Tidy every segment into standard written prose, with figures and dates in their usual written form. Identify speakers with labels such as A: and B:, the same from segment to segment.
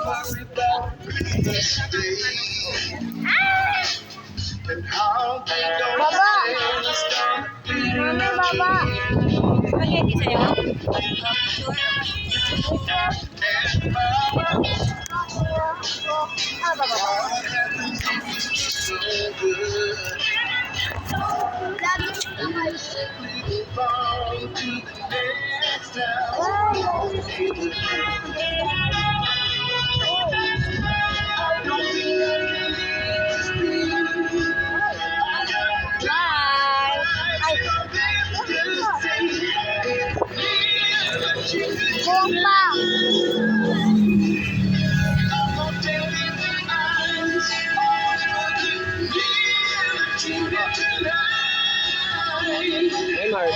A: Baba! Mami, baba!
B: Spaghetti sa'yo?
A: Ah, baba.
B: Bye!
A: Ay! Buong pa!
C: Hey, Mark.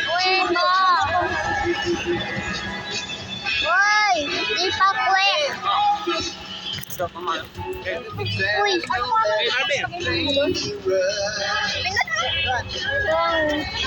A: Uy, mo! Uy! Di pa quick! Uy!
C: Hey, Marvin.
A: Pindot mo!